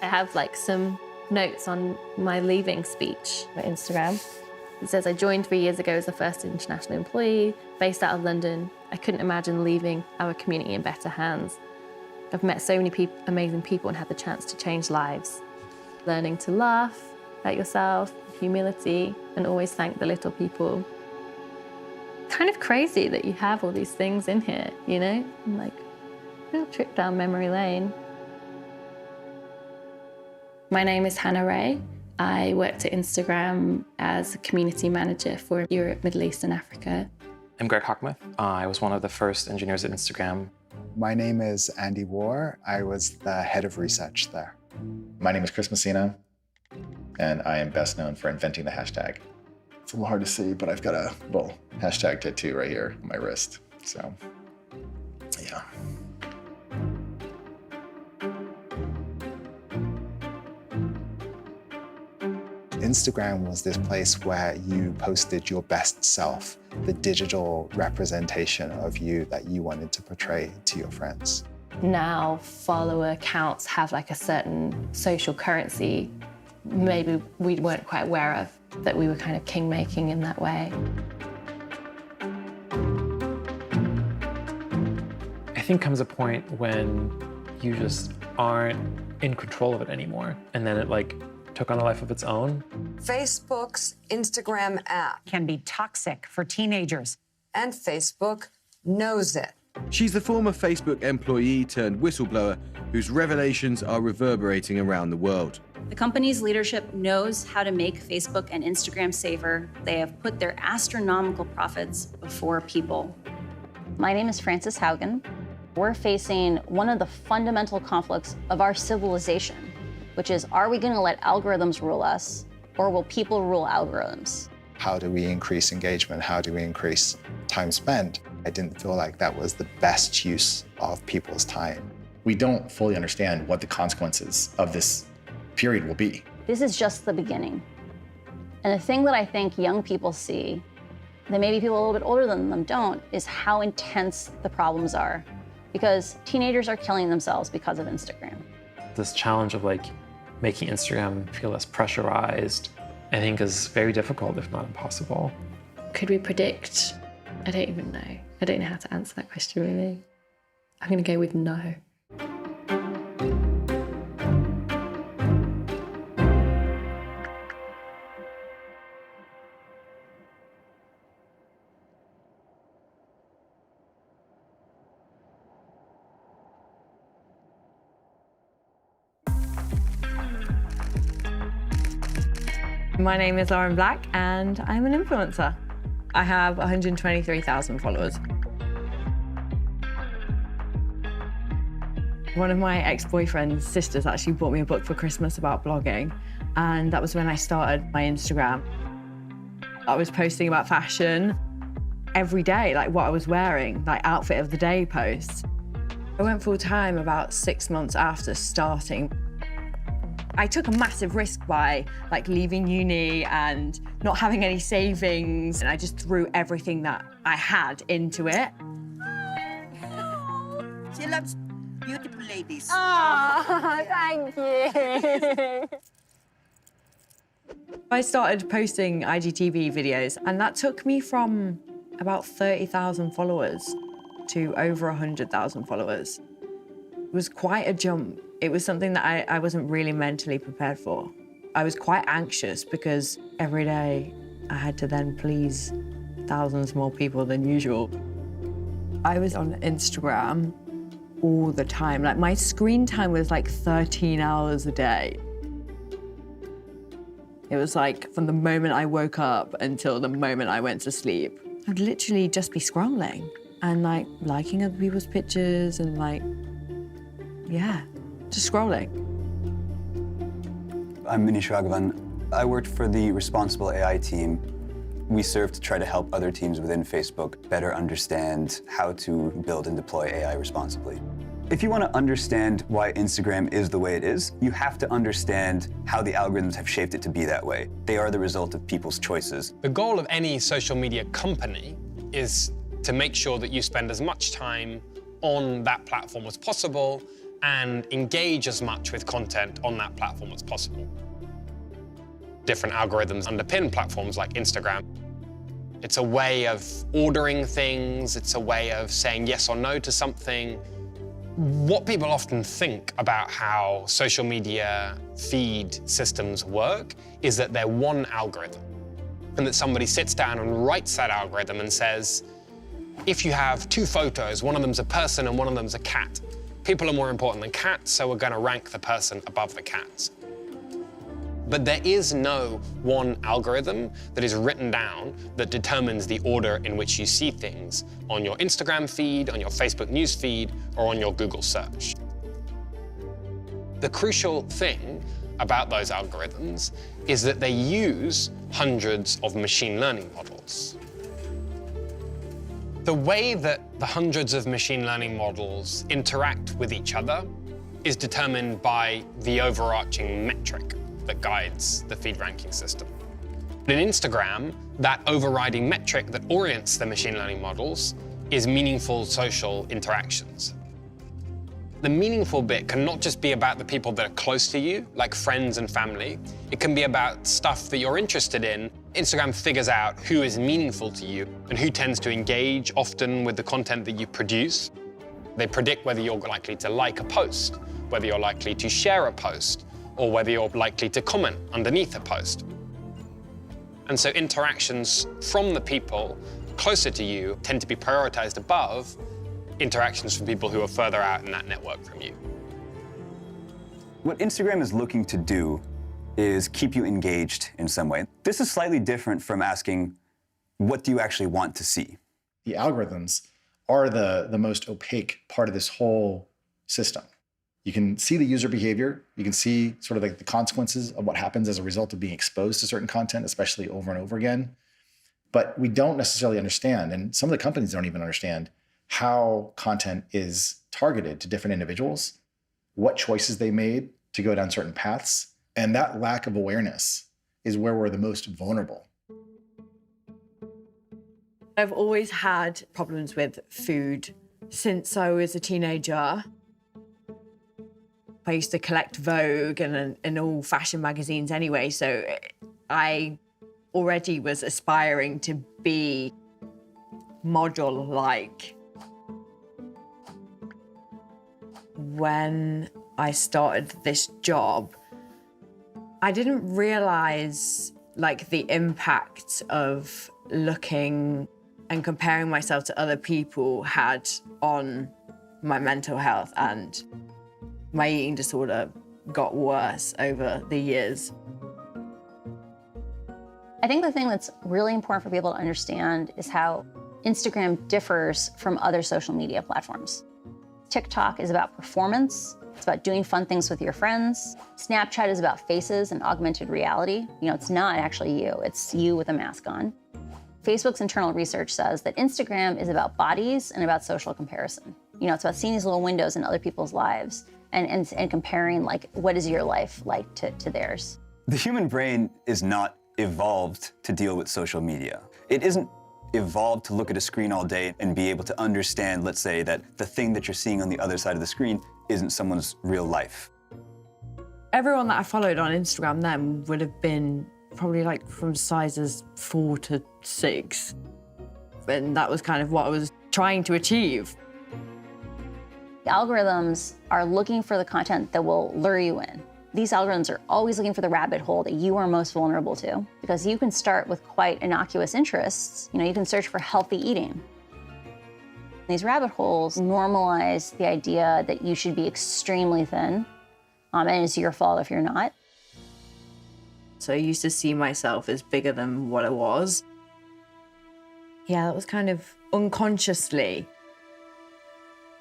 I have like some notes on my leaving speech on Instagram. It says, I joined 3 years ago as the first international employee based out of London. I couldn't imagine leaving our community in better hands. I've met so many amazing people and had the chance to change lives. Learning to laugh at yourself, humility, and always thank the little people. Kind of crazy that you have all these things in here, you know? And like, a little trip down memory lane. My name is Hannah Ray. I worked at Instagram as a community manager for Europe, Middle East, and Africa. I'm Greg Hockmuth. I was one of the first engineers at Instagram. My name is Andy War. I was the head of research there. My name is Chris Messina, and I am best known for inventing the hashtag. It's a little hard to see, but I've got a little hashtag tattoo right here on my wrist. So, yeah. Instagram was this place where you posted your best self, the digital representation of you that you wanted to portray to your friends. Now, follower accounts have like a certain social currency maybe we weren't quite aware of, that we were kind of king-making in that way. I think comes a point when you just aren't in control of it anymore, and then it like took on a life of its own. Facebook's Instagram app can be toxic for teenagers. And Facebook knows it. She's the former Facebook employee turned whistleblower whose revelations are reverberating around the world. The company's leadership knows how to make Facebook and Instagram safer. They have put their astronomical profits before people. My name is Frances Haugen. We're facing one of the fundamental conflicts of our civilization, which is, are we going to let algorithms rule us, or will people rule algorithms? How do we increase engagement? How do we increase time spent? I didn't feel like that was the best use of people's time. We don't fully understand what the consequences of this period will be. This is just the beginning. And the thing that I think young people see, that maybe people a little bit older than them don't, is how intense the problems are. Because teenagers are killing themselves because of Instagram. This challenge of like making Instagram feel less pressurized, I think is very difficult, if not impossible. Could we predict? I don't even know. I don't know how to answer that question really. I'm going to go with no. My name is Lauren Black and I'm an influencer. I have 123,000 followers. One of my ex-boyfriend's sisters actually bought me a book for Christmas about blogging, and that was when I started my Instagram. I was posting about fashion every day, like what I was wearing, like outfit of the day posts. I went full-time about 6 months after starting. I took a massive risk by like leaving uni and not having any savings, and I just threw everything that I had into it. She loves beautiful ladies. Oh, thank you. I started posting IGTV videos, and that took me from about 30,000 followers to over 100,000 followers. It was quite a jump. It was something that I wasn't really mentally prepared for. I was quite anxious because every day I had to then please thousands more people than usual. I was on Instagram all the time. Like my screen time was like 13 hours a day. It was like from the moment I woke up until the moment I went to sleep. I'd literally just be scrolling and like liking other people's pictures and like, yeah. Just scrolling. I'm Manish Raghavan. I worked for the Responsible AI team. We serve to try to help other teams within Facebook better understand how to build and deploy AI responsibly. If you want to understand why Instagram is the way it is, you have to understand how the algorithms have shaped it to be that way. They are the result of people's choices. The goal of any social media company is to make sure that you spend as much time on that platform as possible, and engage as much with content on that platform as possible. Different algorithms underpin platforms like Instagram. It's a way of ordering things, it's a way of saying yes or no to something. What people often think about how social media feed systems work is that they're one algorithm, and that somebody sits down and writes that algorithm and says, if you have two photos, one of them's a person and one of them's a cat, people are more important than cats, so we're going to rank the person above the cats. But there is no one algorithm that is written down that determines the order in which you see things on your Instagram feed, on your Facebook news feed, or on your Google search. The crucial thing about those algorithms is that they use hundreds of machine learning models. The way that the hundreds of machine learning models interact with each other is determined by the overarching metric that guides the feed ranking system. In Instagram, that overriding metric that orients the machine learning models is meaningful social interactions. The meaningful bit can not just be about the people that are close to you, like friends and family. It can be about stuff that you're interested in. Instagram figures out who is meaningful to you and who tends to engage often with the content that you produce. They predict whether you're likely to like a post, whether you're likely to share a post, or whether you're likely to comment underneath a post. And so interactions from the people closer to you tend to be prioritized above interactions from people who are further out in that network from you. What Instagram is looking to do is keep you engaged in some way. This is slightly different from asking, what do you actually want to see? The algorithms are the most opaque part of this whole system. You can see the user behavior. You can see sort of like the consequences of what happens as a result of being exposed to certain content, especially over and over again. But we don't necessarily understand, and some of the companies don't even understand, how content is targeted to different individuals, what choices they made to go down certain paths. And that lack of awareness is where we're the most vulnerable. I've always had problems with food since I was a teenager. I used to collect Vogue and all fashion magazines anyway, so I already was aspiring to be model-like. When I started this job, I didn't realize like the impact of looking and comparing myself to other people had on my mental health, and my eating disorder got worse over the years. I think the thing that's really important for people to understand is how Instagram differs from other social media platforms. TikTok is about performance. It's about doing fun things with your friends. Snapchat is about faces and augmented reality. You know, it's not actually you, it's you with a mask on. Facebook's internal research says that Instagram is about bodies and about social comparison. You know, it's about seeing these little windows in other people's lives and comparing, like, what is your life like to theirs. The human brain is not evolved to deal with social media. It isn't evolved to look at a screen all day and be able to understand, let's say, that the thing that you're seeing on the other side of the screen isn't someone's real life. Everyone that I followed on Instagram then would have been probably like from sizes 4 to 6. And that was kind of what I was trying to achieve. The algorithms are looking for the content that will lure you in. These algorithms are always looking for the rabbit hole that you are most vulnerable to, because you can start with quite innocuous interests. You know, you can search for healthy eating. These rabbit holes normalize the idea that you should be extremely thin, and it's your fault if you're not. So I used to see myself as bigger than what I was. Yeah, that was kind of unconsciously,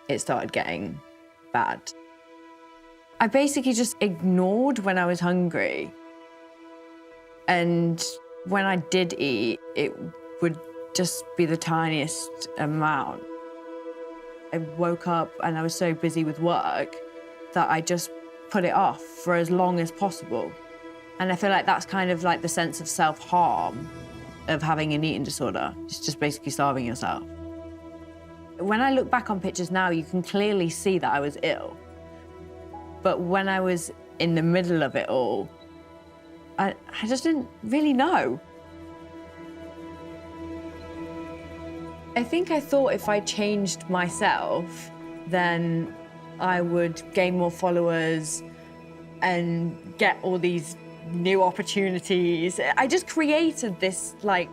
it started getting bad. I basically just ignored when I was hungry. And when I did eat, it would just be the tiniest amount. I woke up and I was so busy with work that I just put it off for as long as possible. And I feel like that's kind of like the sense of self-harm of having an eating disorder. It's just basically starving yourself. When I look back on pictures now, you can clearly see that I was ill. But when I was in the middle of it all, I just didn't really know. I think I thought if I changed myself, then I would gain more followers and get all these new opportunities. I just created this like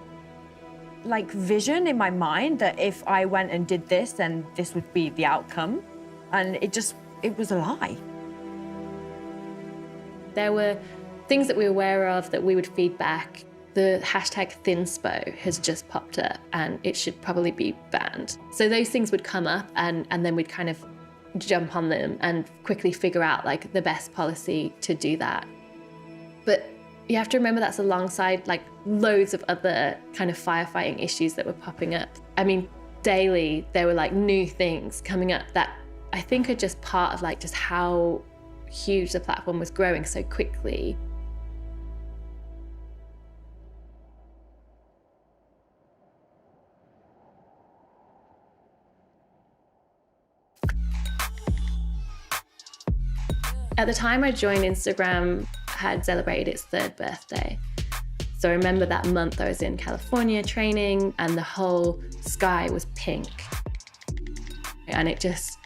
vision in my mind that if I went and did this, then this would be the outcome. And it was a lie. There were things that we were aware of that we would feed back. The hashtag thinspo has just popped up and it should probably be banned. So those things would come up and then we'd kind of jump on them and quickly figure out like the best policy to do that. But you have to remember that's alongside like loads of other kind of firefighting issues that were popping up. I mean, daily there were like new things coming up that I think are just part of like just how huge the platform was growing so quickly. At the time I joined, Instagram had celebrated its 3rd birthday. So I remember that month I was in California training and the whole sky was pink. And it just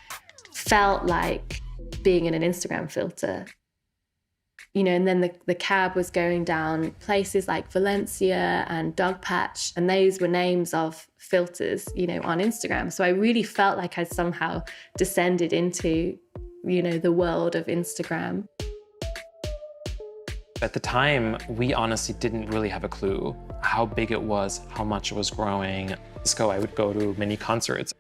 felt like being in an Instagram filter. You know, and then the cab was going down places like Valencia and Dogpatch, and those were names of filters, you know, on Instagram. So I really felt like I'd somehow descended into, you know, the world of Instagram. At the time, we honestly didn't really have a clue how big it was, how much it was growing. I would go to many concerts.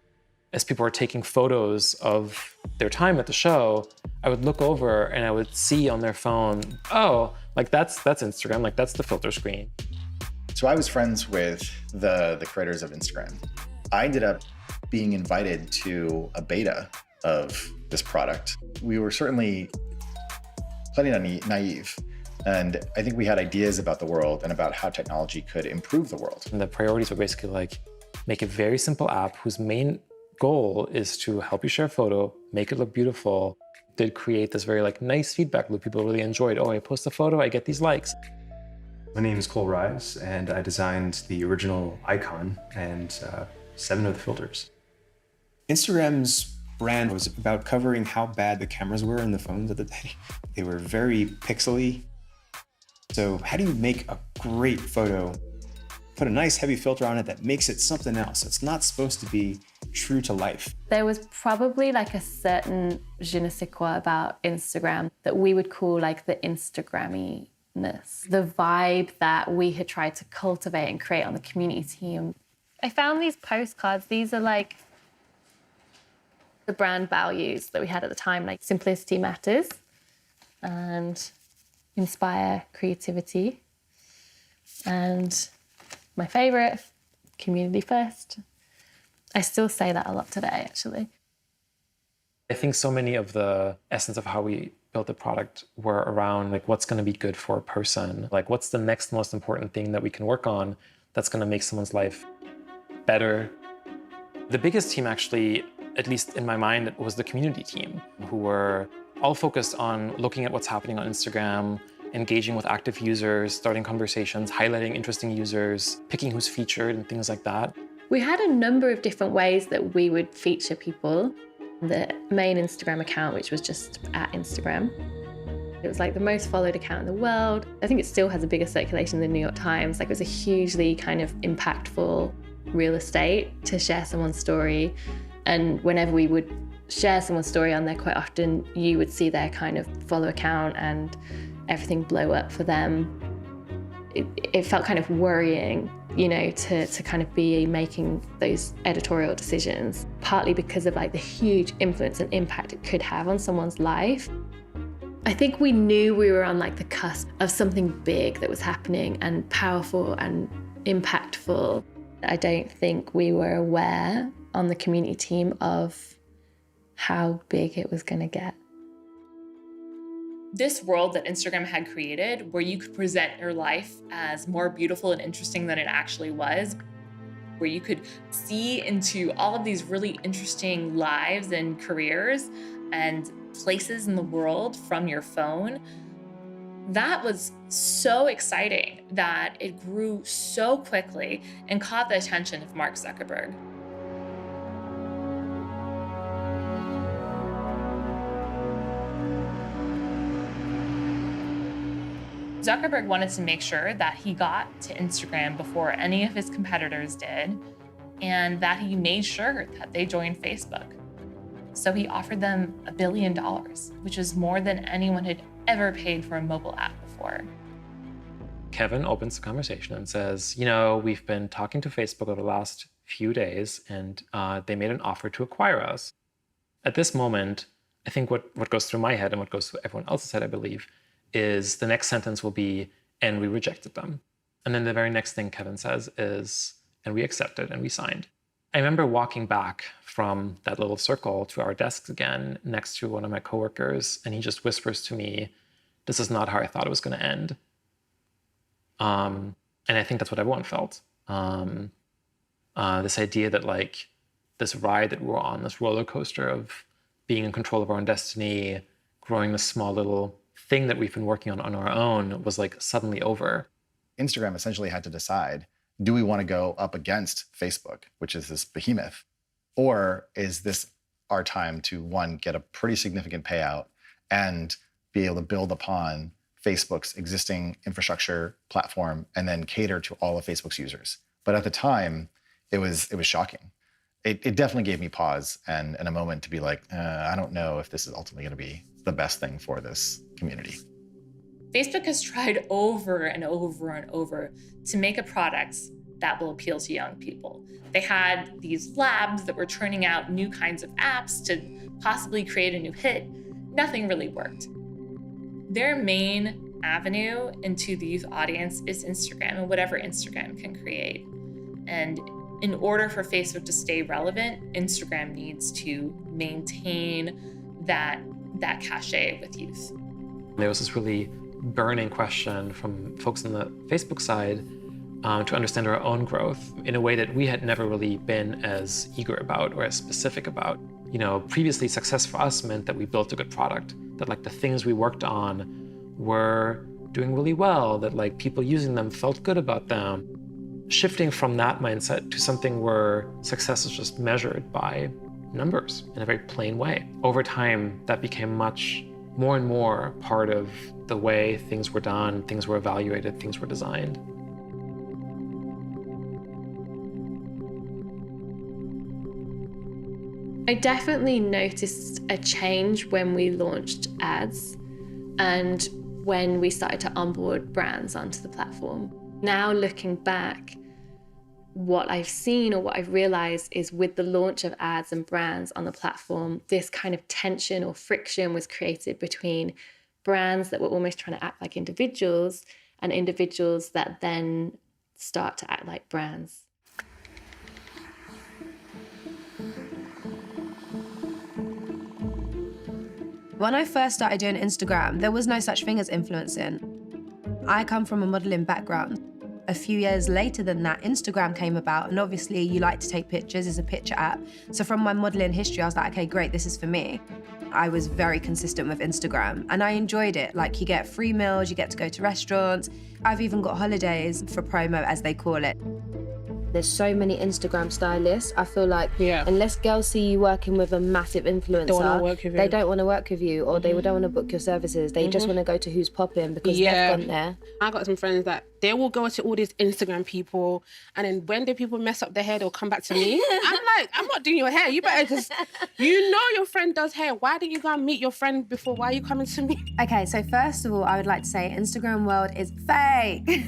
As people were taking photos of their time at the show, I would look over and I would see on their phone, oh, like that's Instagram, like that's the filter screen. So I was friends with the creators of Instagram. I ended up being invited to a beta of this product. We were certainly plenty naive. And I think we had ideas about the world and about how technology could improve the world. And the priorities were basically like, make a very simple app whose main goal is to help you share a photo, make it look beautiful. Did create this very like nice feedback loop people really enjoyed. Oh, I post a photo, I get these likes. My name is Cole Rise, and I designed the original icon and 7 of the filters. Instagram's brand was about covering how bad the cameras were in the phones of the day. They were very pixely. So how do you make a great photo, put a nice heavy filter on it that makes it something else? It's not supposed to be true to life. There was probably like a certain je ne sais quoi about Instagram that we would call like the Instagrammy-ness, the vibe that we had tried to cultivate and create on the community team. I found these postcards. These are like the brand values that we had at the time, like simplicity matters and inspire creativity. And my favorite, community first. I still say that a lot today, actually. I think so many of the essence of how we built the product were around like what's going to be good for a person, like what's the next most important thing that we can work on that's going to make someone's life better. The biggest team actually, at least in my mind, was the community team, who were all focused on looking at what's happening on Instagram, engaging with active users, starting conversations, highlighting interesting users, picking who's featured and things like that. We had a number of different ways that we would feature people. The main Instagram account, which was just at Instagram. It was like the most followed account in the world. I think it still has a bigger circulation than the New York Times. Like it was a hugely kind of impactful real estate to share someone's story. And whenever we would share someone's story on there, quite often you would see their kind of follow account and everything blow up for them. It felt kind of worrying, you know, to kind of be making those editorial decisions, partly because of like the huge influence and impact it could have on someone's life. I think we knew we were on like the cusp of something big that was happening and powerful and impactful. I don't think we were aware on the community team of how big it was going to get. This world that Instagram had created, where you could present your life as more beautiful and interesting than it actually was, where you could see into all of these really interesting lives and careers and places in the world from your phone. That was so exciting that it grew so quickly and caught the attention of Mark Zuckerberg. Zuckerberg wanted to make sure that he got to Instagram before any of his competitors did, and that he made sure that they joined Facebook. So he offered them $1 billion, which is more than anyone had ever paid for a mobile app before. Kevin opens the conversation and says, you know, we've been talking to Facebook over the last few days, and they made an offer to acquire us. At this moment, I think what goes through my head and what goes through everyone else's head, I believe, is the next sentence will be, and we rejected them. And then the very next thing Kevin says is, and we accepted and we signed. I remember walking back from that little circle to our desks again next to one of my coworkers, and he just whispers to me, this is not how I thought it was going to end. And I think that's what everyone felt. This idea that like this ride that we're on, this roller coaster of being in control of our own destiny, growing this small little thing that we've been working on our own was like suddenly over. Instagram essentially had to decide, do we want to go up against Facebook, which is this behemoth? Or is this our time to, one, get a pretty significant payout and be able to build upon Facebook's existing infrastructure platform and then cater to all of Facebook's users? But at the time, it was shocking. It definitely gave me pause and a moment to be like, I don't know if this is ultimately going to be the best thing for this community. Facebook has tried over and over and over to make a product that will appeal to young people. They had these labs that were churning out new kinds of apps to possibly create a new hit. Nothing really worked. Their main avenue into the youth audience is Instagram and whatever Instagram can create. And in order for Facebook to stay relevant, Instagram needs to maintain that cachet with youth. There was this really burning question from folks on the Facebook side to understand our own growth in a way that we had never really been as eager about or as specific about. You know, previously success for us meant that we built a good product, that like the things we worked on were doing really well, that like people using them felt good about them. Shifting from that mindset to something where success is just measured by numbers in a very plain way. Over time, that became much more and more part of the way things were done, things were evaluated, things were designed. I definitely noticed a change when we launched ads and when we started to onboard brands onto the platform. Now looking back, what I've seen or what I've realized is with the launch of ads and brands on the platform, this kind of tension or friction was created between brands that were almost trying to act like individuals and individuals that then start to act like brands. When I first started doing Instagram, there was no such thing as influencing. I come from a modeling background. A few years later than that, Instagram came about, and obviously you like to take pictures, it's a picture app. So from my modeling history, I was like, okay, great, this is for me. I was very consistent with Instagram and I enjoyed it. Like you get free meals, you get to go to restaurants. I've even got holidays for promo, as they call it. There's so many Instagram stylists. I feel like unless girls see you working with a massive influencer, they don't want to work with you, or they don't want to book your services. They just want to go to Who's Popping because they've gone there. I got some friends that they will go to all these Instagram people, and then when the people mess up their hair, they'll come back to me. I'm like, I'm not doing your hair. You better just, you know your friend does hair. Why didn't you go and meet your friend before? Why are you coming to me? Okay, so first of all, I would like to say Instagram world is fake.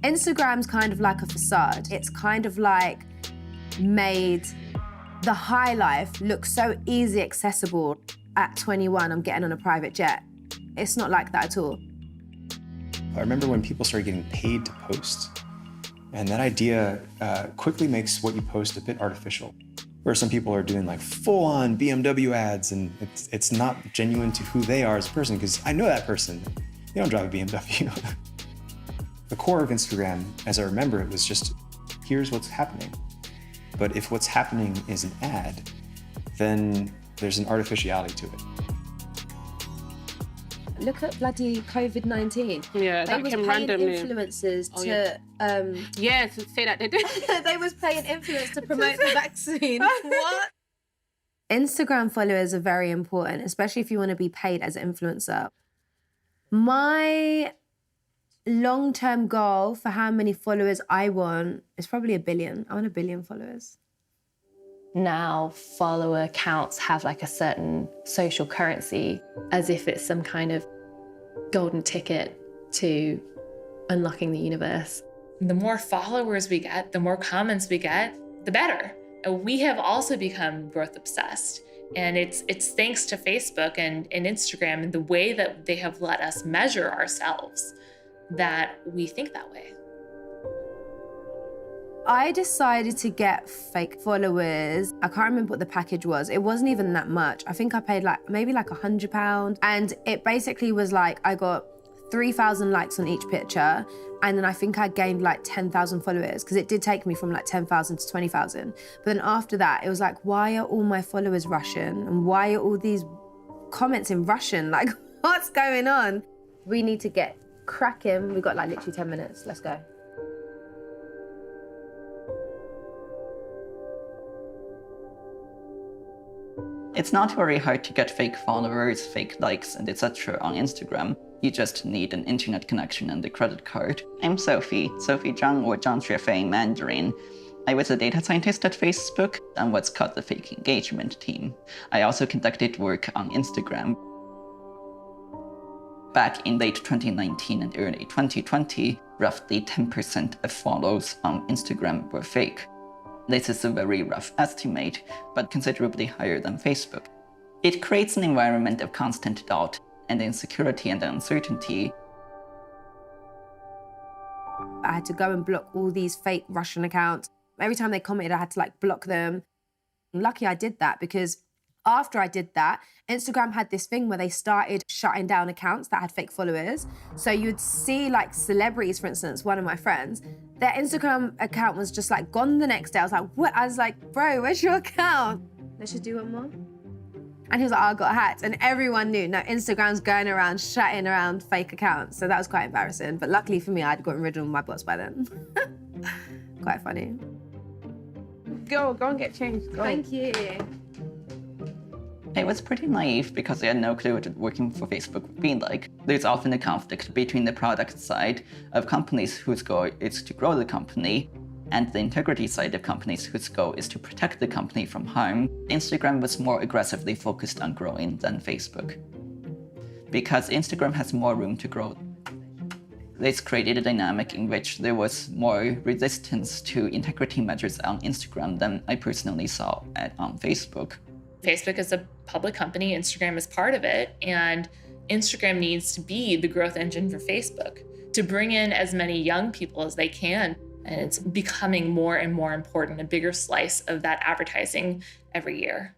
Instagram's kind of like a facade. It's kind of like made the high life look so easy accessible. At 21, I'm getting on a private jet. It's not like that at all. I remember when people started getting paid to post, and that idea quickly makes what you post a bit artificial. Where some people are doing like full-on BMW ads, and it's not genuine to who they are as a person, because I know that person. They don't drive a BMW. The core of Instagram, as I remember it, was just, here's what's happening. But if what's happening is an ad, then there's an artificiality to it. Look at bloody COVID-19. Yeah, they that was came paying randomly. influencers Yeah, to say that they did. they was paying influencers to promote the vaccine. What? Instagram followers are very important, especially if you want to be paid as an influencer. My long-term goal for how many followers I want is probably 1 billion. I want 1 billion followers. Now follower counts have like a certain social currency, as if it's some kind of golden ticket to unlocking the universe. The more followers we get, the more comments we get, the better. And we have also become growth obsessed. And it's thanks to Facebook and Instagram and the way that they have let us measure ourselves that we think that way. I decided to get fake followers. I can't remember what the package was. It wasn't even that much. I think I paid maybe £100. And it basically was like, I got 3,000 likes on each picture. And then I think I gained 10,000 followers because it did take me from 10,000 to 20,000. But then after that, it was like, why are all my followers Russian? And why are all these comments in Russian? Like, what's going on? We need to get cracking. We've got literally 10 minutes. Let's go. It's not very hard to get fake followers, fake likes, and etc. on Instagram. You just need an internet connection and a credit card. I'm Sophie Zhang, or Zhang Xuefei in Mandarin. I was a data scientist at Facebook on what's called the fake engagement team. I also conducted work on Instagram. Back in late 2019 and early 2020, roughly 10% of follows on Instagram were fake. This is a very rough estimate, but considerably higher than Facebook. It creates an environment of constant doubt and insecurity and uncertainty. I had to go and block all these fake Russian accounts. Every time they commented, I had to block them. Lucky I did that because after I did that, Instagram had this thing where they started shutting down accounts that had fake followers. So you'd see celebrities, for instance, one of my friends, their Instagram account was just gone the next day. I was like, what? I was like, bro, where's your account? Let's just do one more. And he was like, oh, I got hacked. And everyone knew, no, Instagram's going around, shutting around fake accounts. So that was quite embarrassing. But luckily for me, I'd gotten rid of my bots by then. Quite funny. Go and get changed. Go. Thank you. I was pretty naive because I had no clue what working for Facebook would be like. There's often a conflict between the product side of companies whose goal is to grow the company and the integrity side of companies whose goal is to protect the company from harm. Instagram was more aggressively focused on growing than Facebook. Because Instagram has more room to grow. This created a dynamic in which there was more resistance to integrity measures on Instagram than I personally saw on Facebook. Facebook is a public company, Instagram is part of it, and Instagram needs to be the growth engine for Facebook to bring in as many young people as they can. And it's becoming more and more important, a bigger slice of that advertising every year.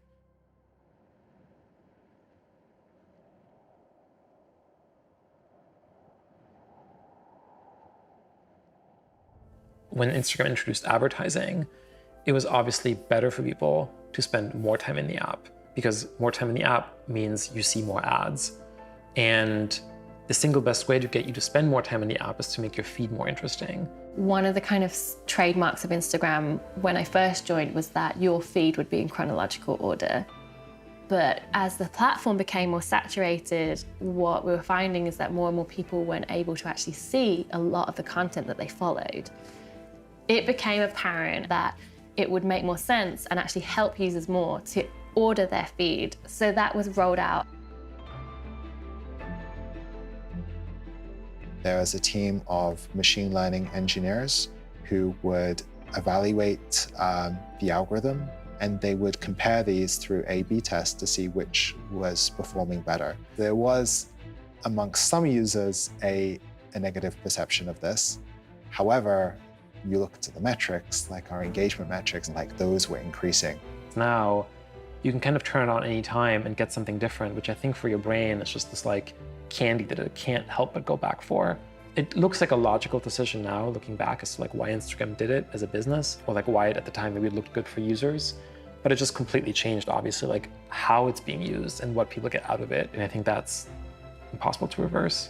When Instagram introduced advertising, it was obviously better for people to spend more time in the app because more time in the app means you see more ads. And the single best way to get you to spend more time in the app is to make your feed more interesting. One of the kind of trademarks of Instagram when I first joined was that your feed would be in chronological order. But as the platform became more saturated, what we were finding is that more and more people weren't able to actually see a lot of the content that they followed. It became apparent that it would make more sense and actually help users more to order their feed. So that was rolled out. There was a team of machine learning engineers who would evaluate the algorithm, and they would compare these through A/B tests to see which was performing better. There was, amongst some users, a negative perception of this. However, you look to the metrics, like our engagement metrics, like those were increasing. Now, you can kind of turn it on any time and get something different, which I think for your brain is just this candy that it can't help but go back for. It looks like a logical decision now, looking back, as to why Instagram did it as a business, or why it at the time maybe looked good for users. But it just completely changed, obviously, how it's being used and what people get out of it. And I think that's impossible to reverse.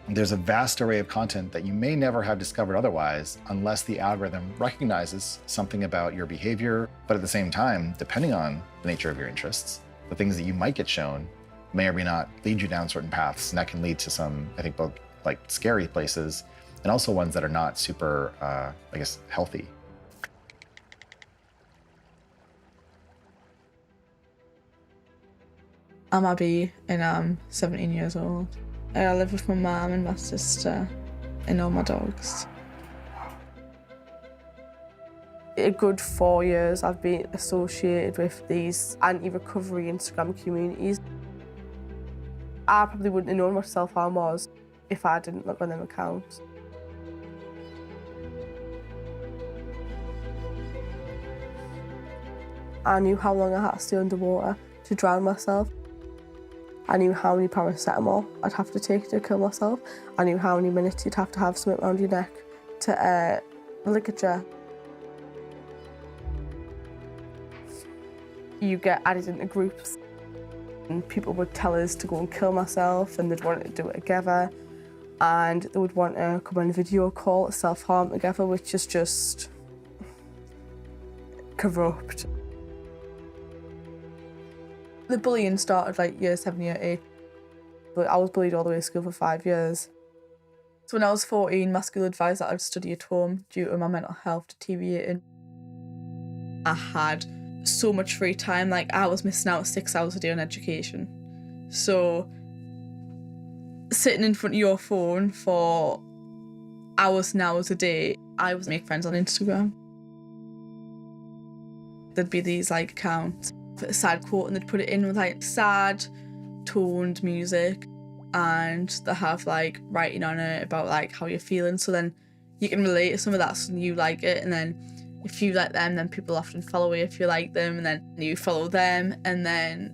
There's a vast array of content that you may never have discovered otherwise unless the algorithm recognizes something about your behavior. But at the same time, depending on the nature of your interests, the things that you might get shown may or may not lead you down certain paths. And that can lead to some, I think, both like scary places and also ones that are not super, I guess, healthy. I'm Abby and I'm 17 years old. I live with my mum and my sister and all my dogs. A good 4 years I've been associated with these anti-recovery Instagram communities. I probably wouldn't have known what self-harm was if I didn't look on them accounts. I knew how long I had to stay underwater to drown myself. I knew how many paracetamol I'd have to take to kill myself. I knew how many minutes you'd have to have something around your neck to ligature. You get added into groups and people would tell us to go and kill myself and they'd want to do it together and they would want to come on a video call, self-harm together, which is just corrupt. The bullying started like year 7, year 8. But I was bullied all the way to school for 5 years. So when I was 14, my school advised that I'd study at home due to my mental health deteriorating. I had so much free time, like I was missing out 6 hours a day on education. So sitting in front of your phone for hours and hours a day, I would make friends on Instagram. There'd be these like accounts for a sad quote and they'd put it in with like sad toned music and they have like writing on it about like how you're feeling, so then you can relate to some of that and you like it, and then if you like them then people often follow you if you like them, and then you follow them and then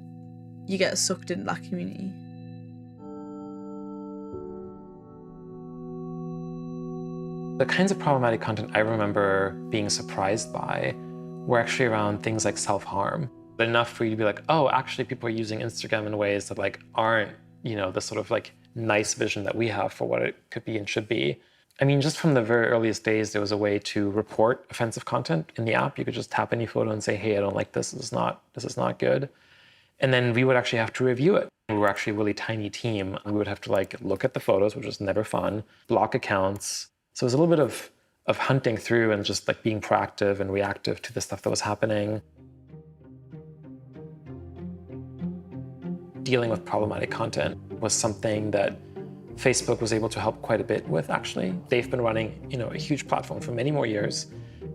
you get sucked into that community. The kinds of problematic content I remember being surprised by were actually around things like self-harm. Enough for you to be like, oh, actually people are using Instagram in ways that like aren't, you know, the sort of like nice vision that we have for what it could be and should be. I mean, just from the very earliest days, there was a way to report offensive content in the app. You could just tap any photo and say, hey, I don't like this. This is not good. And then we would actually have to review it. We were actually a really tiny team. We would have to like look at the photos, which was never fun, block accounts. So it was a little bit of hunting through and just like being proactive and reactive to the stuff that was happening. Dealing with problematic content was something that Facebook was able to help quite a bit with, actually. They've been running, you know, a huge platform for many more years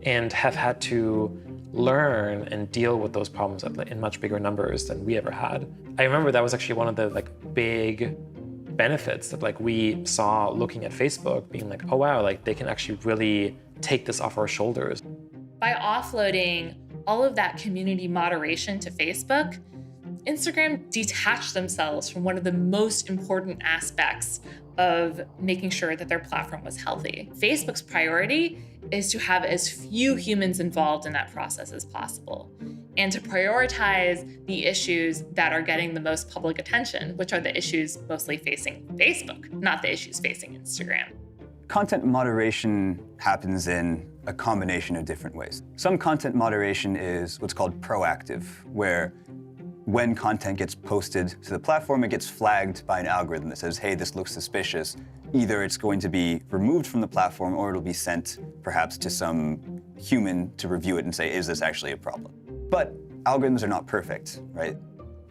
and have had to learn and deal with those problems in much bigger numbers than we ever had. I remember that was actually one of the like big benefits that like we saw looking at Facebook, being like, oh wow, like they can actually really take this off our shoulders. By offloading all of that community moderation to Facebook, Instagram detached themselves from one of the most important aspects of making sure that their platform was healthy. Facebook's priority is to have as few humans involved in that process as possible, and to prioritize the issues that are getting the most public attention, which are the issues mostly facing Facebook, not the issues facing Instagram. Content moderation happens in a combination of different ways. Some content moderation is what's called proactive, where when content gets posted to the platform, it gets flagged by an algorithm that says, hey, this looks suspicious. Either it's going to be removed from the platform or it'll be sent perhaps to some human to review it and say, is this actually a problem? But algorithms are not perfect, right?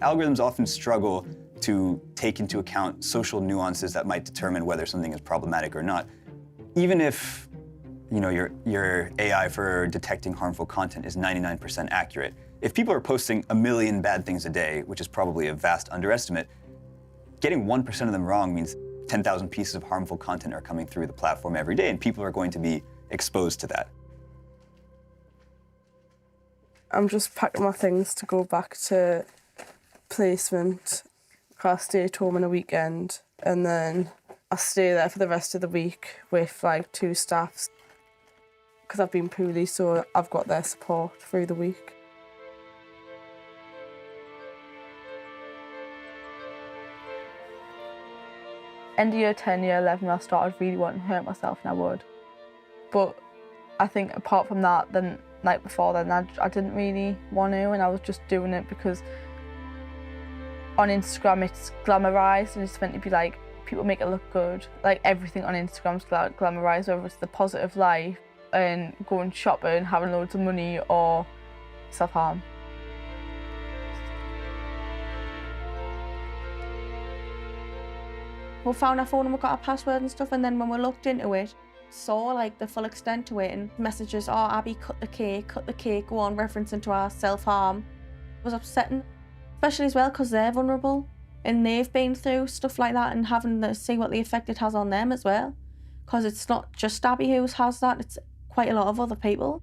Algorithms often struggle to take into account social nuances that might determine whether something is problematic or not. Even if, you know, your AI for detecting harmful content is 99% accurate, if people are posting 1 million bad things a day, which is probably a vast underestimate, getting 1% of them wrong means 10,000 pieces of harmful content are coming through the platform every day, and people are going to be exposed to that. I'm just packing my things to go back to placement. I stay at home on a weekend, and then I stay there for the rest of the week with like 2 staffs because I've been poorly, so I've got their support through the week. End of year 10, year 11, I started really wanting to hurt myself, and I would. But I think apart from that, then like before then, I didn't really want to, and I was just doing it because on Instagram it's glamorized and it's meant to be like, people make it look good. Like everything on Instagram's glamorized, whether it's the positive life and going shopping, having loads of money, or self-harm. We found our phone and we got our password and stuff, and then when we looked into it, saw like the full extent to it and messages, oh, Abby, cut the cake, go on, referencing to our self-harm. It was upsetting, especially as well because they're vulnerable and they've been through stuff like that, and having to see what the effect it has on them as well. Because it's not just Abby who has that, it's quite a lot of other people.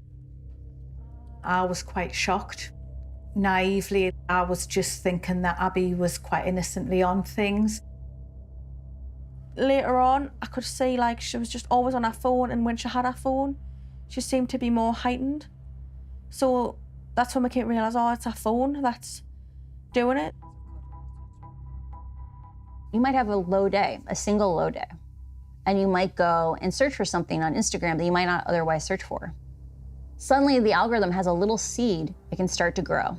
I was quite shocked. Naively, I was just thinking that Abby was quite innocently on things. Later on, I could see like she was just always on her phone, and when she had her phone, she seemed to be more heightened. So that's when we came to realise, oh, it's her phone that's doing it. You might have a low day, a single low day, and you might go and search for something on Instagram that you might not otherwise search for. Suddenly the algorithm has a little seed it can start to grow.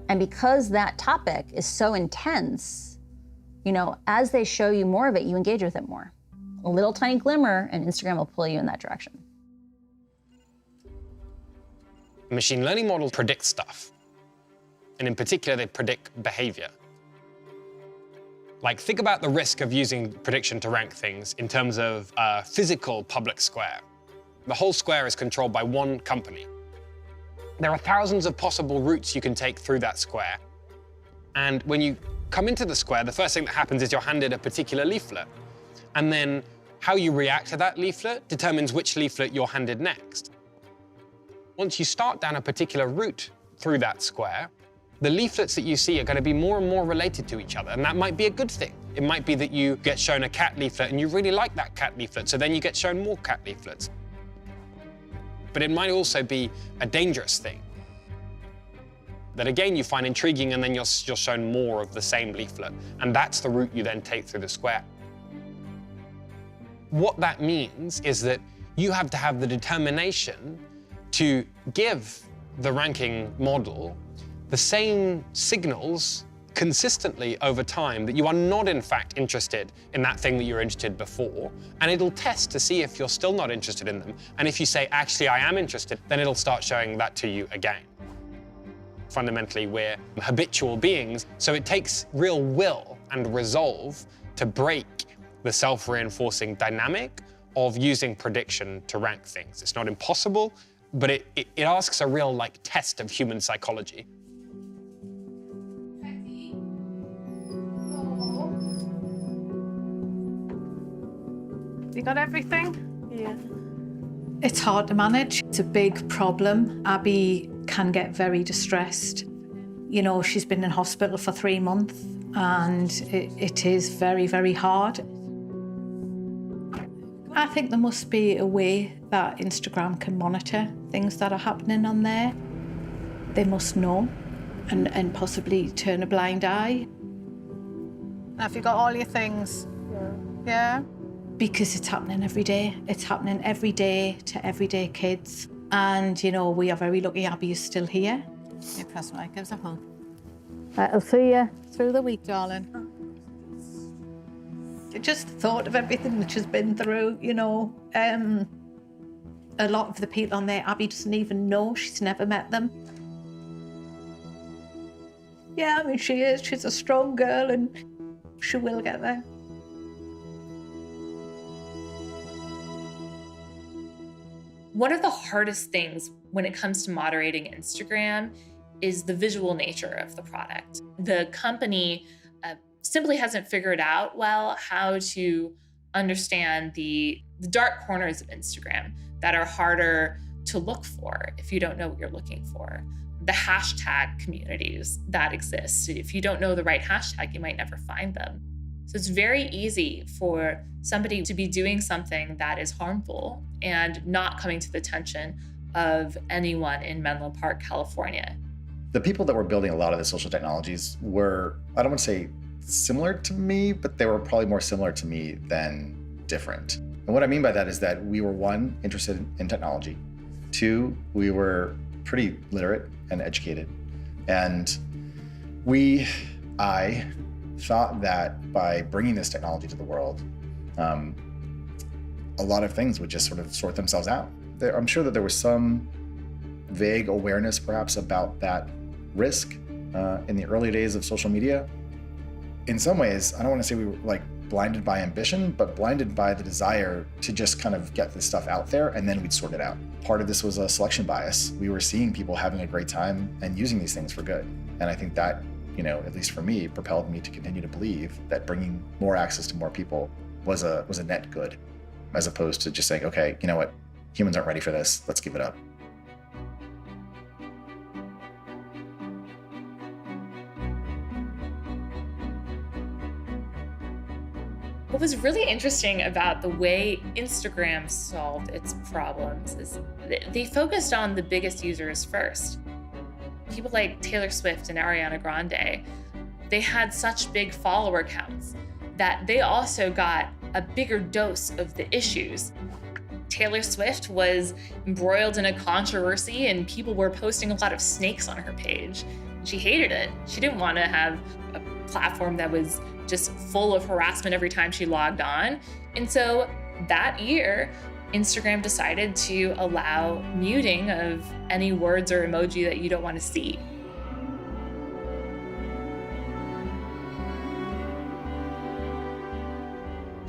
And because that topic is so intense, you know, as they show you more of it, you engage with it more. A little tiny glimmer and Instagram will pull you in that direction. Machine learning models predict stuff. And in particular, they predict behavior. Like, think about the risk of using prediction to rank things in terms of a physical public square. The whole square is controlled by one company. There are thousands of possible routes you can take through that square. And when you come into the square, the first thing that happens is you're handed a particular leaflet. And then how you react to that leaflet determines which leaflet you're handed next. Once you start down a particular route through that square, the leaflets that you see are going to be more and more related to each other, and that might be a good thing. It might be that you get shown a cat leaflet and you really like that cat leaflet, so then you get shown more cat leaflets. But it might also be a dangerous thing that again you find intriguing, and then you're shown more of the same leaflet, and that's the route you then take through the square. What that means is that you have to have the determination to give the ranking model the same signals consistently over time that you are not in fact interested in that thing that you're interested before, and it'll test to see if you're still not interested in them. And if you say, actually, I am interested, then it'll start showing that to you again. Fundamentally, we're habitual beings, so it takes real will and resolve to break the self-reinforcing dynamic of using prediction to rank things. It's not impossible, but it asks a real test of human psychology. You got everything? Yeah. It's hard to manage. It's a big problem. Abby can get very distressed. You know, she's been in hospital for 3 months, and it is very, very hard. I think there must be a way that Instagram can monitor things that are happening on there. They must know and possibly turn a blind eye. Have you got all your things? Yeah? Because it's happening every day. It's happening every day to everyday kids. And, you know, we are very lucky Abby is still here. Your present light gives a hug. I'll see you Through the week, darling. I just thought of everything that she's been through, you know. A lot of the people on there, Abby doesn't even know. She's never met them. Yeah, I mean, she is. She's a strong girl, and she will get there. One of the hardest things when it comes to moderating Instagram is the visual nature of the product. The company simply hasn't figured out well how to understand the dark corners of Instagram that are harder to look for if you don't know what you're looking for. The hashtag communities that exist. If you don't know the right hashtag, you might never find them. So it's very easy for somebody to be doing something that is harmful and not coming to the attention of anyone in Menlo Park, California. The people that were building a lot of the social technologies were, I don't want to say similar to me, but they were probably more similar to me than different. And what I mean by that is that we were, one, interested in technology. Two, we were pretty literate and educated. And I thought that by bringing this technology to the world, a lot of things would just sort of sort themselves out. I'm sure that there was some vague awareness perhaps about that risk in the early days of social media. In some ways, I don't want to say we were like blinded by ambition, but blinded by the desire to just kind of get this stuff out there and then we'd sort it out. Part of this was a selection bias. We were seeing people having a great time and using these things for good. And I think that, at least for me, propelled me to continue to believe that bringing more access to more people was a net good, as opposed to just saying, okay, you know what, humans aren't ready for this, let's give it up. What was really interesting about the way Instagram solved its problems is they focused on the biggest users first. People like Taylor Swift and Ariana Grande, they had such big follower counts that they also got a bigger dose of the issues. Taylor Swift was embroiled in a controversy and people were posting a lot of snakes on her page. She hated it. She didn't want to have a platform that was just full of harassment every time she logged on. And so that year, Instagram decided to allow muting of any words or emoji that you don't want to see.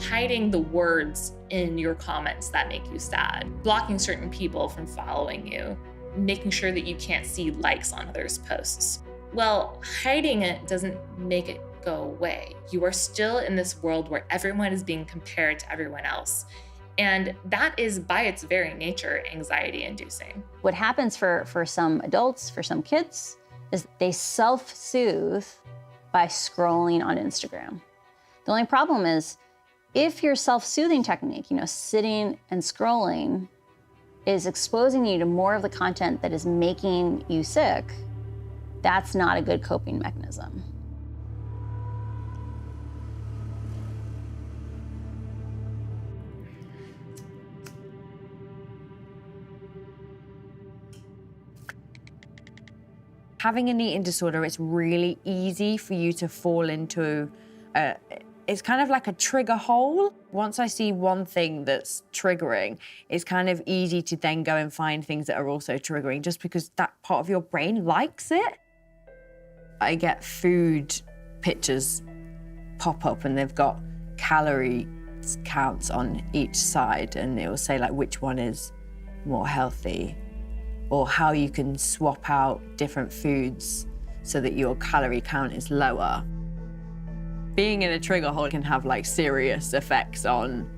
Hiding the words in your comments that make you sad, blocking certain people from following you, making sure that you can't see likes on others' posts. Well, hiding it doesn't make it go away. You are still in this world where everyone is being compared to everyone else. And that is, by its very nature, anxiety-inducing. What happens for some adults, for some kids, is they self-soothe by scrolling on Instagram. The only problem is, if your self-soothing technique, sitting and scrolling, is exposing you to more of the content that is making you sick, that's not a good coping mechanism. Having an eating disorder, it's really easy for you to fall into it's kind of like a trigger hole. Once I see one thing that's triggering, it's kind of easy to then go and find things that are also triggering just because that part of your brain likes it. I get food pictures pop up and they've got calorie counts on each side and it will say like which one is more healthy or how you can swap out different foods so that your calorie count is lower. Being in a trigger hole can have like serious effects on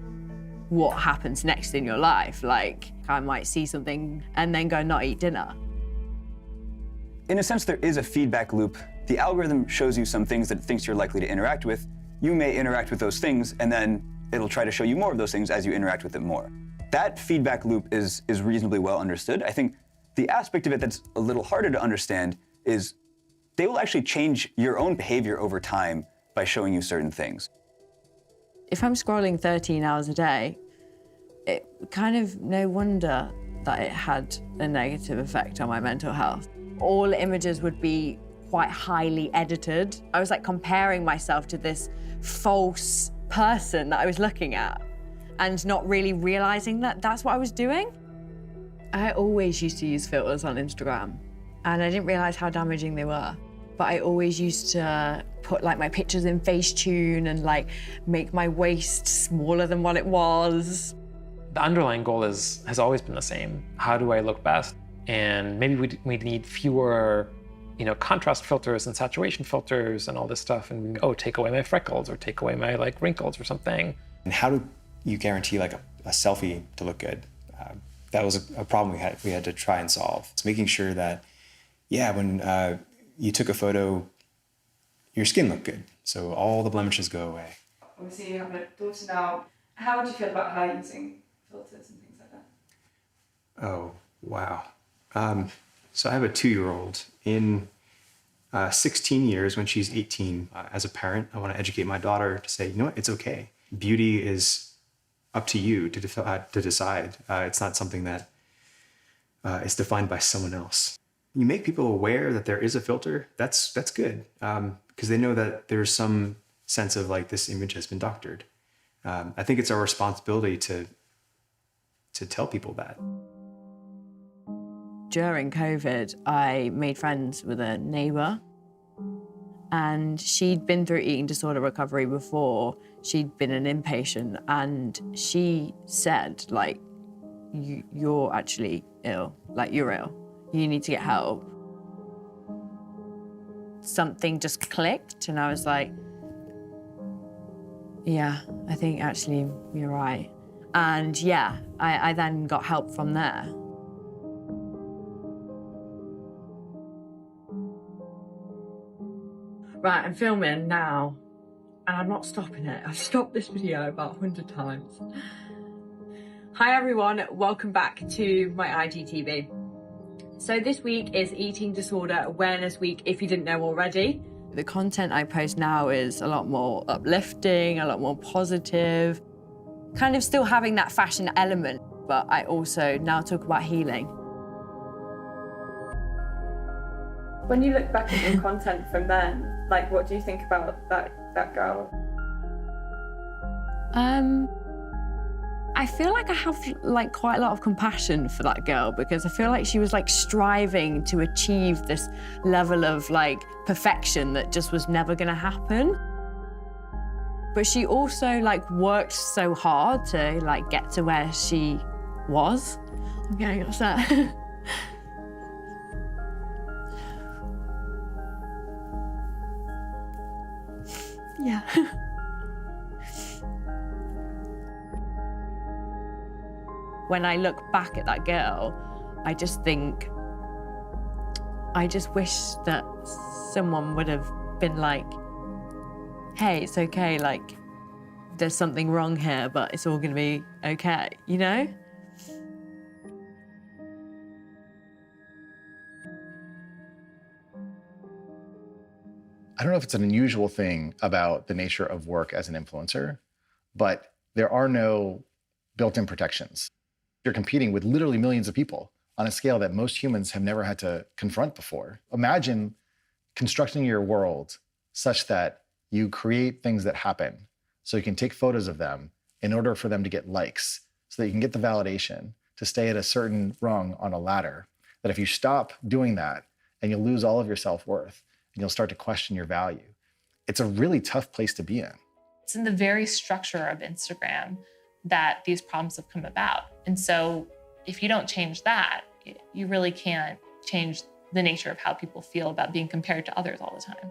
what happens next in your life. Like I might see something and then go not eat dinner. In a sense, there is a feedback loop. The algorithm shows you some things that it thinks you're likely to interact with. You may interact with those things and then it'll try to show you more of those things as you interact with it more. That feedback loop is reasonably well understood. I think the aspect of it that's a little harder to understand is they will actually change your own behavior over time by showing you certain things. If I'm scrolling 13 hours a day, it kind of no wonder that it had a negative effect on my mental health. All images would be quite highly edited. I was like comparing myself to this false person that I was looking at and not really realizing that that's what I was doing. I always used to use filters on Instagram and I didn't realize how damaging they were. But I always used to put like my pictures in Facetune and like make my waist smaller than what it was. The underlying goal has always been the same. How do I look best? And maybe we need fewer, contrast filters and saturation filters and all this stuff. And take away my freckles or take away my like wrinkles or something. And how do you guarantee like a selfie to look good? That was a problem we had to try and solve. It's making sure that, when you took a photo, your skin looked good. So all the blemishes go away. Obviously you have a daughter now. How would you feel about her using filters and things like that? Oh, wow. So I have a 2-year-old. In 16 years, when she's 18, as a parent, I want to educate my daughter to say, you know what, it's okay. Beauty is up to you to decide. It's not something that is defined by someone else. You make people aware that there is a filter, that's good, because they know that there's some sense of like, this image has been doctored. I think it's our responsibility to tell people that. During COVID, I made friends with a neighbor, and she'd been through eating disorder recovery before. She'd been an inpatient, and she said, like, you're actually ill, like, you're ill. You need to get help. Something just clicked, and I was like, yeah, I think actually you're right. And yeah, I then got help from there. Right, I'm filming now, and I'm not stopping it. I've stopped this video about 100 times. Hi everyone, welcome back to my IGTV. So this week is Eating Disorder Awareness Week, if you didn't know already. The content I post now is a lot more uplifting, a lot more positive, kind of still having that fashion element, but I also now talk about healing. When you look back at your content from then, like, what do you think about that girl? I feel like I have like quite a lot of compassion for that girl, because I feel like she was like striving to achieve this level of like perfection that just was never gonna happen. But she also like worked so hard to like get to where she was. I'm getting upset. Yeah. When I look back at that girl, I just think, I just wish that someone would have been like, hey, it's okay, like, there's something wrong here, but it's all gonna be okay, you know? I don't know if it's an unusual thing about the nature of work as an influencer, but there are no built-in protections. You're competing with literally millions of people on a scale that most humans have never had to confront before. Imagine constructing your world such that you create things that happen so you can take photos of them in order for them to get likes, so that you can get the validation to stay at a certain rung on a ladder. That if you stop doing that, and you'll lose all of your self-worth, and you'll start to question your value. It's a really tough place to be in. It's in the very structure of Instagram that these problems have come about. And so if you don't change that, you really can't change the nature of how people feel about being compared to others all the time.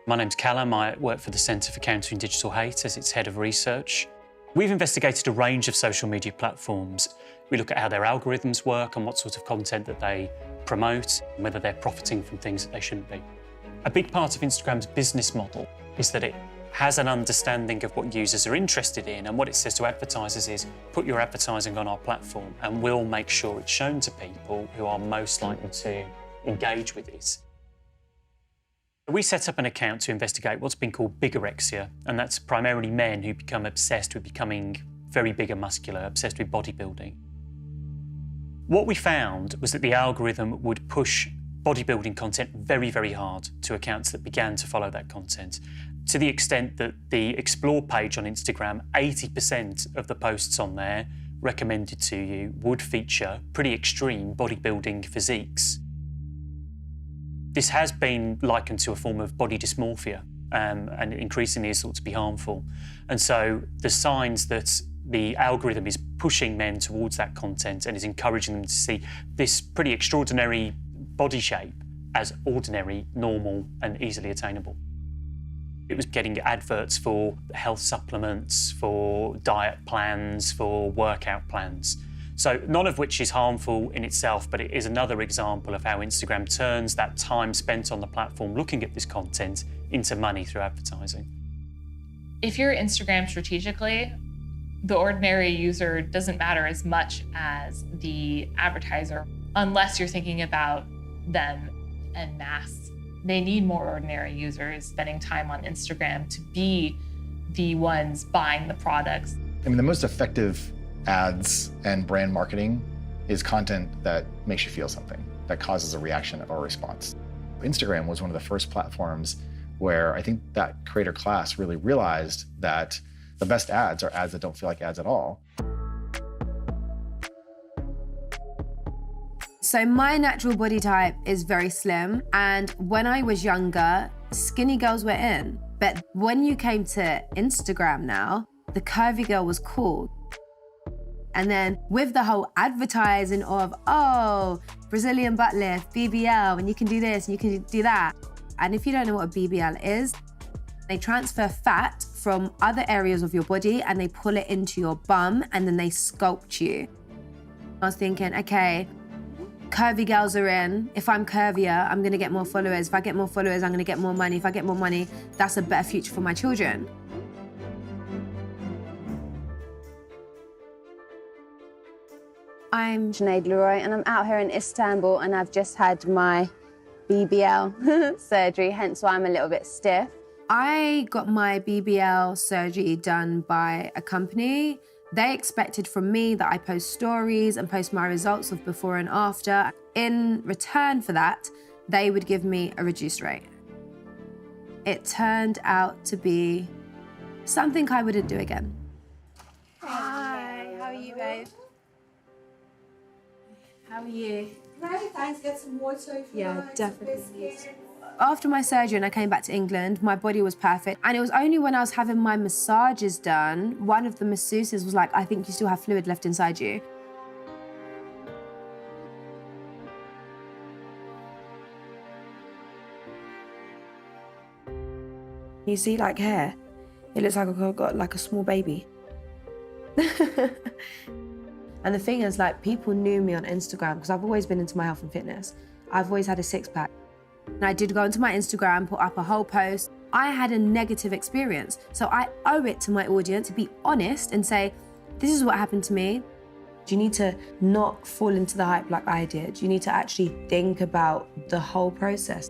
My name's Callum. I work for the Centre for Countering Digital Hate as its head of research. We've investigated a range of social media platforms. We look at how their algorithms work and what sort of content that they promote, and whether they're profiting from things that they shouldn't be. A big part of Instagram's business model is that it has an understanding of what users are interested in, and what it says to advertisers is, put your advertising on our platform and we'll make sure it's shown to people who are most likely to engage with it. We set up an account to investigate what's been called bigorexia, and that's primarily men who become obsessed with becoming very big and muscular, obsessed with bodybuilding. What we found was that the algorithm would push bodybuilding content very, very hard to accounts that began to follow that content, to the extent that the Explore page on Instagram, 80% of the posts on there recommended to you would feature pretty extreme bodybuilding physiques. This has been likened to a form of body dysmorphia, and increasingly is thought to be harmful. And so the signs that the algorithm is pushing men towards that content and is encouraging them to see this pretty extraordinary body shape as ordinary, normal, and easily attainable. It was getting adverts for health supplements, for diet plans, for workout plans. So none of which is harmful in itself, but it is another example of how Instagram turns that time spent on the platform looking at this content into money through advertising. If you're Instagram strategically, The ordinary user doesn't matter as much as the advertiser, unless you're thinking about them en masse. They need more ordinary users spending time on Instagram to be the ones buying the products. I mean, the most effective ads and brand marketing is content that makes you feel something, that causes a reaction or a response. Instagram was one of the first platforms where I think that creator class really realized that the best ads are ads that don't feel like ads at all. So my natural body type is very slim, and when I was younger, skinny girls were in. But when you came to Instagram now, the curvy girl was cool. And then with the whole advertising of, oh, Brazilian butt lift, BBL, and you can do this and you can do that. And if you don't know what a BBL is, they transfer fat from other areas of your body and they pull it into your bum and then they sculpt you. I was thinking, okay, curvy girls are in. If I'm curvier, I'm gonna get more followers. If I get more followers, I'm gonna get more money. If I get more money, that's a better future for my children. I'm Sinead Leroy and I'm out here in Istanbul and I've just had my BBL surgery, hence why I'm a little bit stiff. I got my BBL surgery done by a company. They expected from me that I post stories and post my results of before and after. In return for that, they would give me a reduced rate. It turned out to be something I wouldn't do again. Hi, how are you, babe? How are you? Ready, thanks. Get some water. Yeah, definitely. After my surgery and I came back to England, my body was perfect. And it was only when I was having my massages done, one of the masseuses was like, I think you still have fluid left inside you. You see like hair? It looks like I've got like a small baby. And the thing is, like, people knew me on Instagram because I've always been into my health and fitness. I've always had a six-pack. And I did go onto my Instagram, put up a whole post. I had a negative experience. So I owe it to my audience to be honest and say, this is what happened to me. You need to not fall into the hype like I did. You need to actually think about the whole process.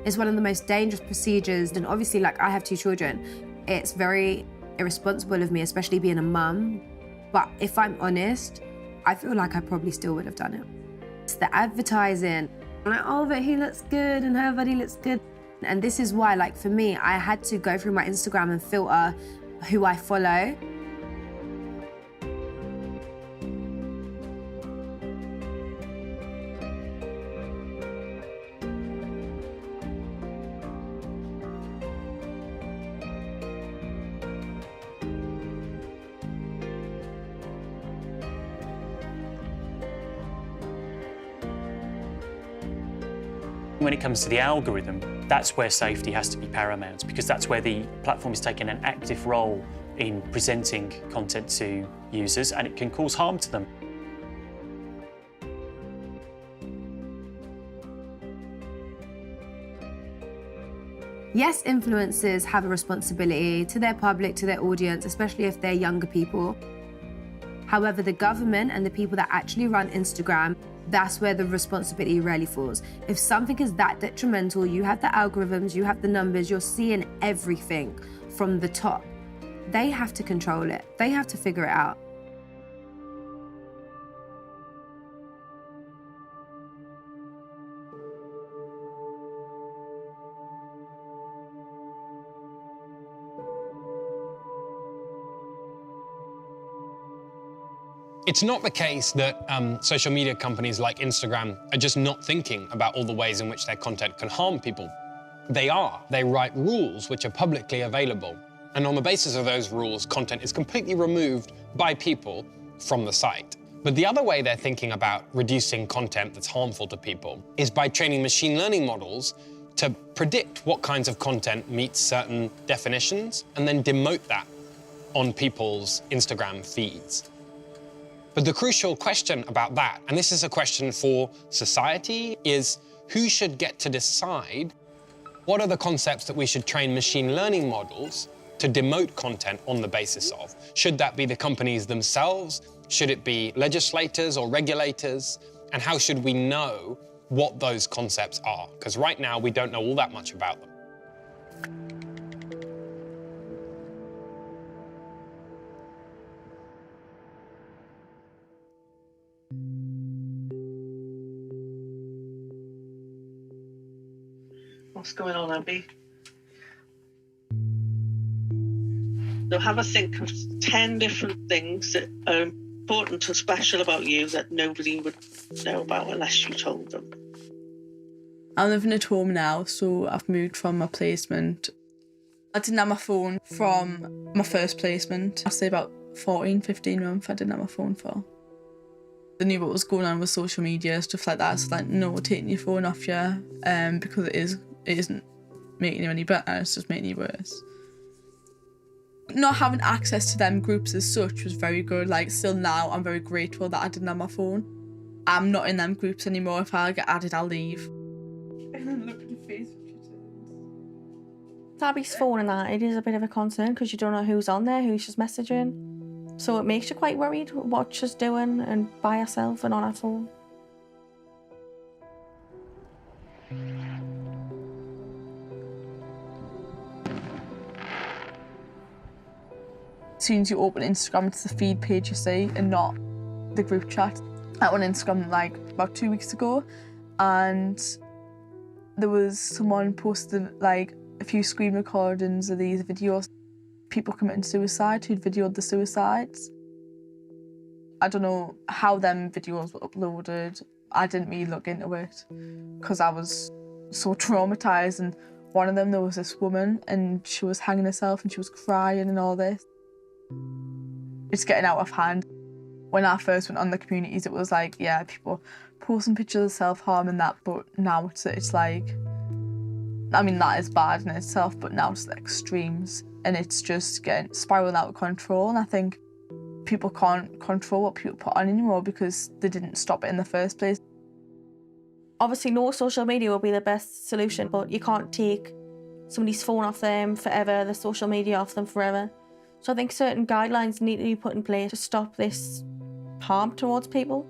It's one of the most dangerous procedures. And obviously, like, I have 2 children. It's very irresponsible of me, especially being a mum. But if I'm honest, I feel like I probably still would have done it. It's the advertising. I'm like, oh, but he looks good and her body looks good. And this is why, like, for me, I had to go through my Instagram and filter who I follow. When it comes to the algorithm, that's where safety has to be paramount because that's where the platform is taking an active role in presenting content to users and it can cause harm to them. Yes, influencers have a responsibility to their public, to their audience, especially if they're younger people. However, the government and the people that actually run Instagram, that's where the responsibility really falls. If something is that detrimental, you have the algorithms, you have the numbers, you're seeing everything from the top. They have to control it. They have to figure it out. It's not the case that social media companies like Instagram are just not thinking about all the ways in which their content can harm people. They are. They write rules which are publicly available. And on the basis of those rules, content is completely removed by people from the site. But the other way they're thinking about reducing content that's harmful to people is by training machine learning models to predict what kinds of content meets certain definitions and then demote that on people's Instagram feeds. But the crucial question about that, and this is a question for society, is who should get to decide what are the concepts that we should train machine learning models to demote content on the basis of? Should that be the companies themselves? Should it be legislators or regulators? And how should we know what those concepts are? Because right now we don't know all that much about them. What's going on, Abby? So have a think of 10 different things that are important or special about you that nobody would know about unless you told them. I'm living at home now, so I've moved from my placement. I didn't have my phone from my first placement. I'd say about 14, 15 months I didn't have my phone for. I knew what was going on with social media, stuff like that. So like, no, we're taking your phone off you, because it isn't making you any better, it's just making you worse. Not having access to them groups as such was very good. Like, still now, I'm very grateful that I didn't have my phone. I'm not in them groups anymore. If I get added, I'll leave. And then look at your face. Abby's phone and that, it is a bit of a concern because you don't know who's on there, who she's messaging. So it makes you quite worried what she's doing and by herself and on her phone. As soon as you open Instagram, it's the feed page you see and not the group chat. I went on Instagram like about 2 weeks ago, and there was someone posted like a few screen recordings of these videos. People committing suicide who'd videoed the suicides. I don't know how them videos were uploaded. I didn't really look into it because I was so traumatised. And one of them, there was this woman and she was hanging herself and she was crying and all this. It's getting out of hand. When I first went on the communities, it was like, yeah, people posting pictures of self-harm and that, but now it's like, I mean, that is bad in itself, but now it's the extremes and it's just getting spiralling out of control. And I think people can't control what people put on anymore because they didn't stop it in the first place. Obviously, no social media will be the best solution, but you can't take somebody's phone off them forever, the social media off them forever. So I think certain guidelines need to be put in place to stop this harm towards people.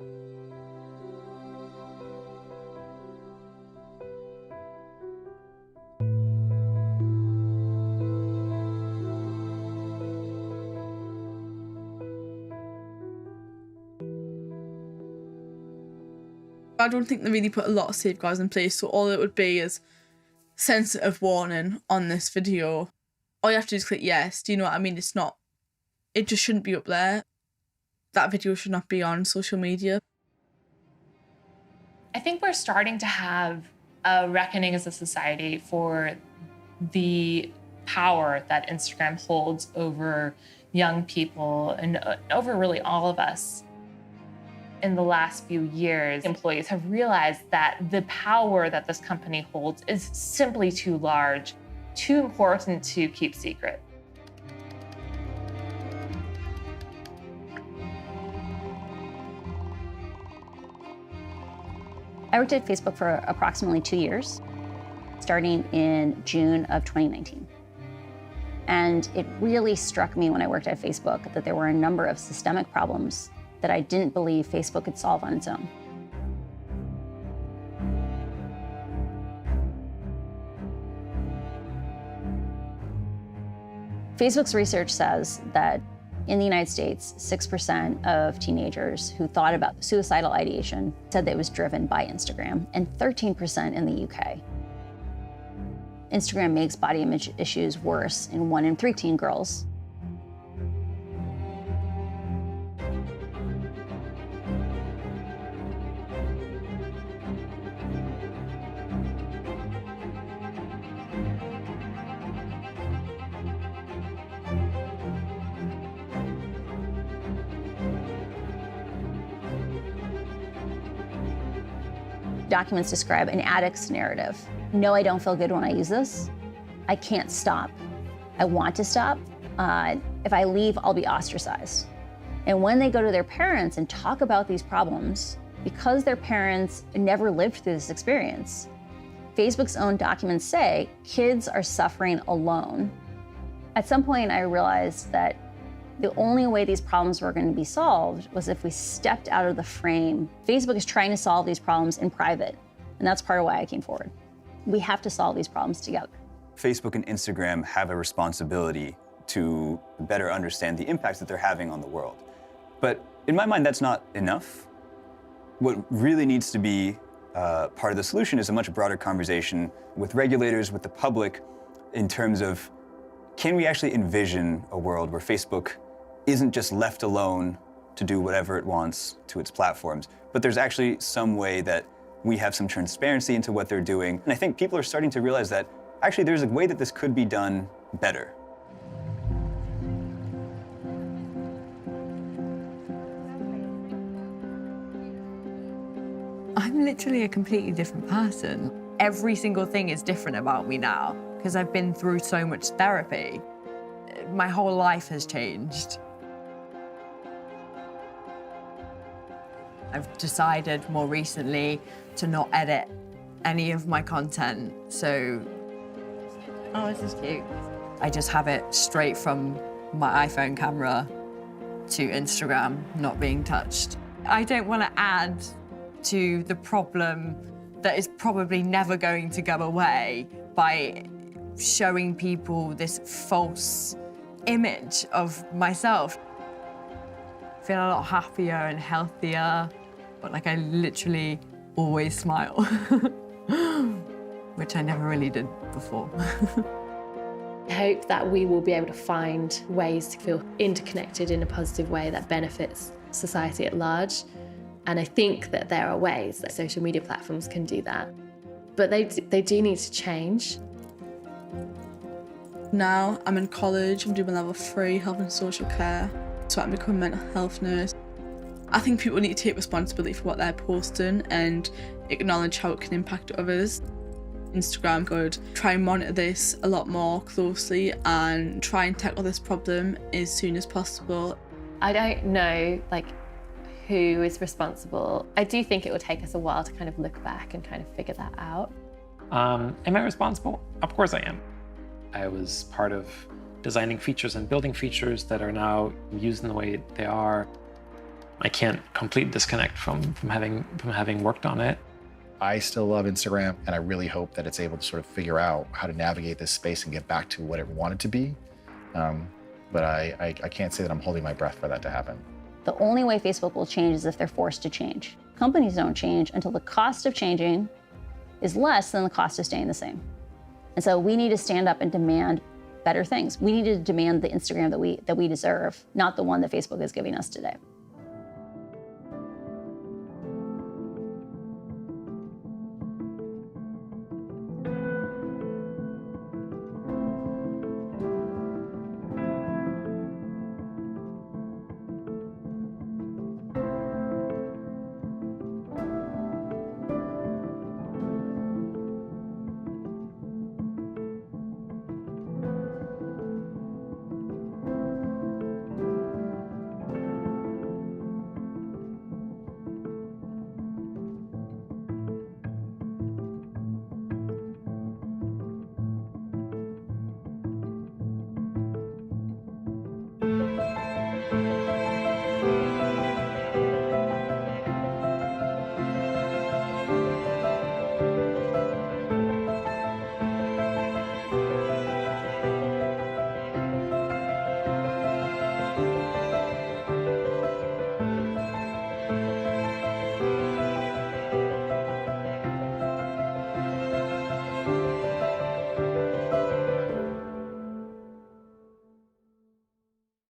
I don't think they really put a lot of safeguards in place, so all it would be is sensitive warning on this video. All you have to do is click yes. Do you know what I mean? It just shouldn't be up there. That video should not be on social media. I think we're starting to have a reckoning as a society for the power that Instagram holds over young people and over really all of us. In the last few years, employees have realized that the power that this company holds is simply too large, too important to keep secret. I worked at Facebook for approximately 2 years, starting in June of 2019. And it really struck me when I worked at Facebook that there were a number of systemic problems that I didn't believe Facebook could solve on its own. Facebook's research says that in the United States, 6% of teenagers who thought about suicidal ideation said that it was driven by Instagram, and 13% in the UK. Instagram makes body image issues worse in 1 in 3 teen girls. Documents describe an addict's narrative. No, I don't feel good when I use this. I can't stop. I want to stop. If I leave, I'll be ostracized. And when they go to their parents and talk about these problems, because their parents never lived through this experience, Facebook's own documents say kids are suffering alone. At some point, I realized that the only way these problems were going to be solved was if we stepped out of the frame. Facebook is trying to solve these problems in private, and that's part of why I came forward. We have to solve these problems together. Facebook and Instagram have a responsibility to better understand the impacts that they're having on the world. But in my mind, that's not enough. What really needs to be part of the solution is a much broader conversation with regulators, with the public, in terms of, can we actually envision a world where Facebook isn't just left alone to do whatever it wants to its platforms, but there's actually some way that we have some transparency into what they're doing. And I think people are starting to realize that actually there's a way that this could be done better. I'm literally a completely different person. Every single thing is different about me now because I've been through so much therapy. My whole life has changed. I've decided more recently to not edit any of my content, so... Oh, this is cute. I just have it straight from my iPhone camera to Instagram, not being touched. I don't want to add to the problem that is probably never going to go away by showing people this false image of myself. I feel a lot happier and healthier, but like I literally always smile, which I never really did before. I hope that we will be able to find ways to feel interconnected in a positive way that benefits society at large. And I think that there are ways that social media platforms can do that. But they do need to change. Now I'm in college, I'm doing my level 3 health and social care, so I'm becoming a mental health nurse. I think people need to take responsibility for what they're posting and acknowledge how it can impact others. Instagram could try and monitor this a lot more closely and try and tackle this problem as soon as possible. I don't know who is responsible. I do think it will take us a while to kind of look back and kind of figure that out. Am I responsible? Of course I am. I was part of designing features and building features that are now used in the way they are. I can't completely disconnect from having worked on it. I still love Instagram, and I really hope that it's able to sort of figure out how to navigate this space and get back to what it wanted to be. But I can't say that I'm holding my breath for that to happen. The only way Facebook will change is if they're forced to change. Companies don't change until the cost of changing is less than the cost of staying the same. And so we need to stand up and demand better things. We need to demand the Instagram that we deserve, not the one that Facebook is giving us today.